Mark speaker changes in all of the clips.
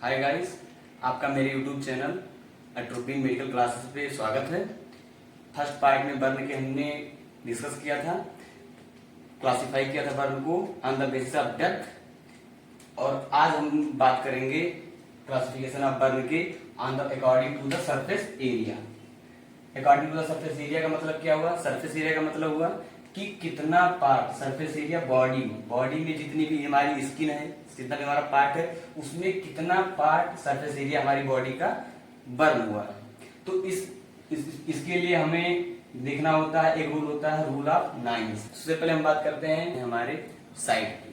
Speaker 1: Hi guys, आपका मेरे YouTube channel अट्रोपिन medical classes पे स्वागत है। फर्स्ट पार्ट में बर्न के हमने डिस्कस किया था, क्लासिफाई किया था बर्न को on the basis of depth, और आज हम बात करेंगे क्लासिफिकेशन ऑफ बर्न के on the according to the surface area. According to the surface area का मतलब क्या हुआ? सरफेस एरिया का मतलब हुआ कि कितना पार्ट सरफेस एरिया बॉडी में जितनी भी हमारी स्किन है, जितना भी हमारा पार्ट है, उसमें कितना पार्ट सरफेस एरिया हमारी बॉडी का बर्न हुआ है। तो इसके लिए हमें देखना होता है, एक रूल होता है, रूल ऑफ 9। सबसे पहले हम बात करते हैं हमारे साइड की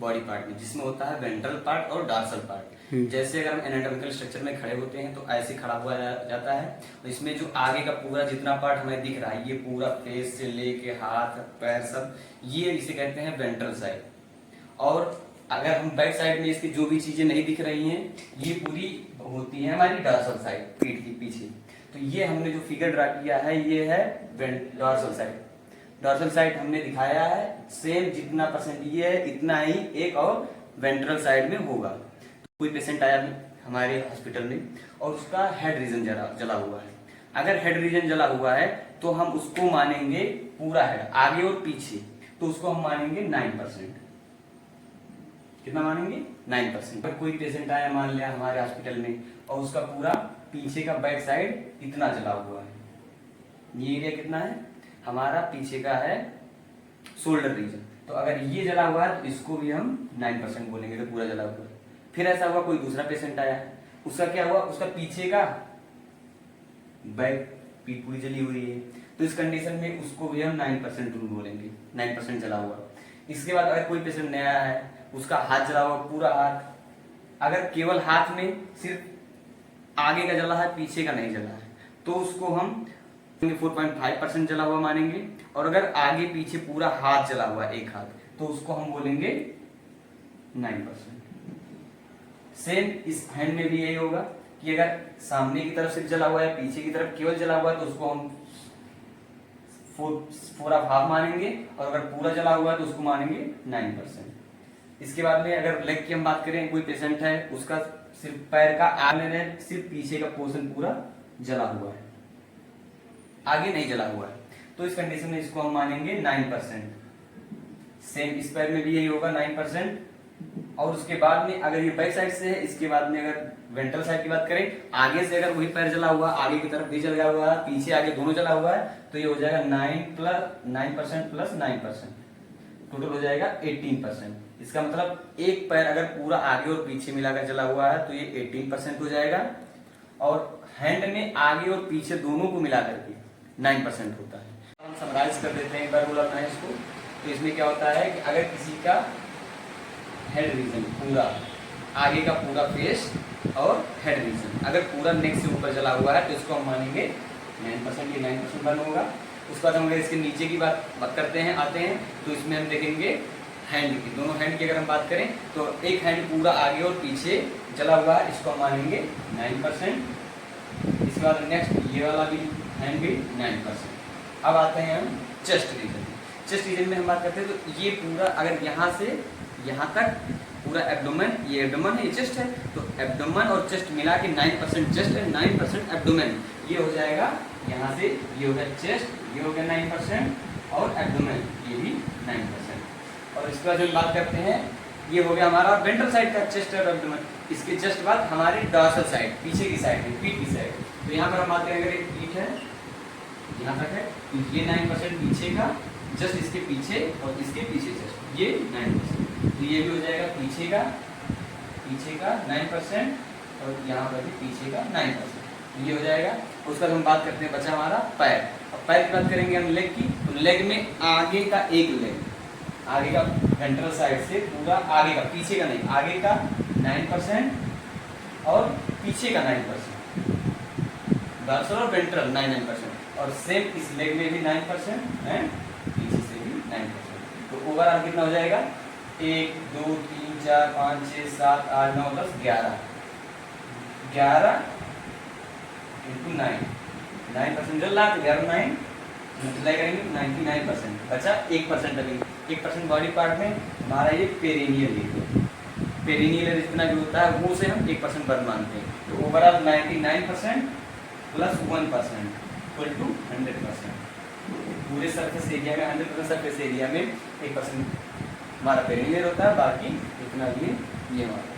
Speaker 1: बॉडी पार्ट में, जिसमें होता है वेंट्रल पार्ट और डॉर्सल पार्ट। जैसे अगर हम एनाटॉमिकल स्ट्रक्चर में खड़े होते हैं तो ऐसे खड़ा हुआ जाता है, और इसमें जो आगे का पूरा जितना पार्ट हमें दिख रहा है, ये पूरा फेस से लेके हाथ पैर सब, ये इसे कहते हैं वेंट्रल साइड। और अगर हम बैक साइड में इसकी जो भी चीजें नहीं दिख रही हैं, ये पूरी होती है हमारी डॉर्सल साइड, पीठ के पीछे। तो ये हमने जो फिगर ड्रा किया है, ये है डॉर्सल साइड। डॉर्सल साइड हमने दिखाया है, सेम जितना परसेंट ये है इतना ही एक और वेंट्रल साइड में होगा। कोई पेशेंट आया हमारे हॉस्पिटल में और उसका हेड रीजन जला हुआ है। अगर हेड रीजन जला हुआ है तो हम उसको मानेंगे पूरा हेड आगे और पीछे, तो उसको हम मानेंगे 9%। कितना मानेंगे? 9%। अगर कोई पेशेंट आया मान लिया हमारे हॉस्पिटल में और उसका पूरा पीछे का बैक साइड इतना जला हुआ है, ये एरिया कितना है हमारा? पीछे का है शोल्डर रीजन। तो अगर ये जला हुआ है तो इसको भी हम 9% बोलेंगे, तो पूरा जला हुआ है। फिर ऐसा हुआ कोई दूसरा पेशेंट आया, उसका क्या हुआ? उसका पीछे का बैक पीठ पूरी जली हुई है, तो इस कंडीशन में उसको भी हम 9% बोलेंगे, 9% जला हुआ। इसके बाद अगर कोई पेशेंट नया है, उसका हाथ जला हुआ पूरा हाथ, अगर केवल हाथ में सिर्फ आगे का जला है, पीछे का नहीं जला है, तो उसको हम 4.5% जला हुआ मानेंगे। और अगर आगे पीछे पूरा हाथ जला हुआ एक हाथ, तो उसको हम बोलेंगे 9%। सेम इस हैंड में भी यही होगा कि अगर सामने की तरफ सिर्फ जला हुआ है, पीछे की तरफ केवल जला हुआ है, तो उसको हम 4.5 मानेंगे, और अगर पूरा जला हुआ है तो उसको मानेंगे 9%। इसके बाद में अगर लेग की हम बात करें, कोई पेशेंट है उसका सिर्फ पैर का आगे सिर्फ पीछे का पोर्शन पूरा जला हुआ है, आगे नहीं जला हुआ है, तो इस कंडीशन में इसको हम मानेंगे 9%। सेम इस पैर में भी यही होगा 9%। और उसके बाद में अगर ये बैक साइड से है, इसके बाद में अगर वेंट्रल साइड की बात करें, आगे से अगर वही पैर जला हुआ, आगे की तरफ भी जला हुआ है, पीछे आगे दोनों जला हुआ है, तो ये हो जाएगा 9% प्लस 9%, टोटल हो जाएगा 18%। इसका मतलब एक पैर अगर पूरा आगे और पीछे मिलाकर जला हुआ है तो ये 18% हो जाएगा, और हैंड में आगे और पीछे दोनों को मिलाकर के 9% होता है। हम समराइज कर देते हैं एक बार रूल ऑफ 9 को। तो इसमें क्या होता है कि अगर किसी का हेड रीजन पूरा आगे का पूरा फेस और हेड रीजन अगर पूरा नेक से ऊपर जला हुआ है, तो इसको हम मानेंगे 9%, ये 9% बर्न होगा। उसके बाद हम अगर इसके नीचे की बात करते हैं आते हैं, तो इसमें हम देखेंगे हैंड की, दोनों हैंड की अगर हम बात करें तो एक हैंड पूरा आगे और पीछे जला हुआ है, इसको हम मानेंगे 9%। इसके बाद नेक्स्ट ये वाला भी हैंड भी 9%। अब आते हैं हम चेस्ट रीजन। चेस्ट रीजन में हम बात करते हैं तो ये पूरा अगर यहाँ से यहाँ तक पूरा एब्डोमेन, ये एब्डोमेन है, ये चेस्ट है, तो एब्डोमेन और चेस्ट मिला के 9% चेस्ट है, 9% एब्डोमेन। ये हो जाएगा यहाँ से, ये हो गया चेस्ट, ये हो गया 9%, और एब्डोमेन ये भी 9%। और इसके बाद हम बात करते हैं, ये हो गया हमारा वेंट्रल साइड का चेस्ट और एब्डोमेन। इसके जस्ट बाद हमारी डॉर्सल साइड, पीछे की साइड है, पीठ की साइड। तो यहाँ पर हम बात करेंगे, अगर पीठ है यहाँ तक है, तो ये 9% पीछे का, जस्ट इसके पीछे और इसके पीछे जस्ट ये 9%। तो ये भी हो जाएगा पीछे का 9%, और यहाँ पर भी पीछे का 9%, ये हो जाएगा। उसके बाद हम बात करते हैं बचा हमारा पैर। अब पैर की बात करेंगे हम लेग की, तो लेग में आगे का एक लेग, आगे का वेंट्रल साइड से पूरा आगे का, पीछे का नहीं, आगे का 9% और पीछे का 9%, डॉर्सल और वेंट्रल 9% और सेम इस लेग में भी 9% है, पीछे से भी 9%। तो ओवरऑल कितना हो जाएगा? 1 2 3 4 5 6 7 8 9 10 11 into 9% जल रहा, तो 11 9 मल्टीप्लाई करेंगे 99%, बचा 1%। अभी 1% बॉडी पार्ट में हमारा ये पेरिनियल एरिया, पेरिनियल जितना भी होता है वो से हम 1% बर्न मानते हैं। तो ओवरऑल 99% प्लस 1% इक्वल टू 100%। पूरे सरफेस एरिया में 100% सरफेस एरिया में 1% हमारा पेरिनियल होता है, बाकी जितना भी ये हमारा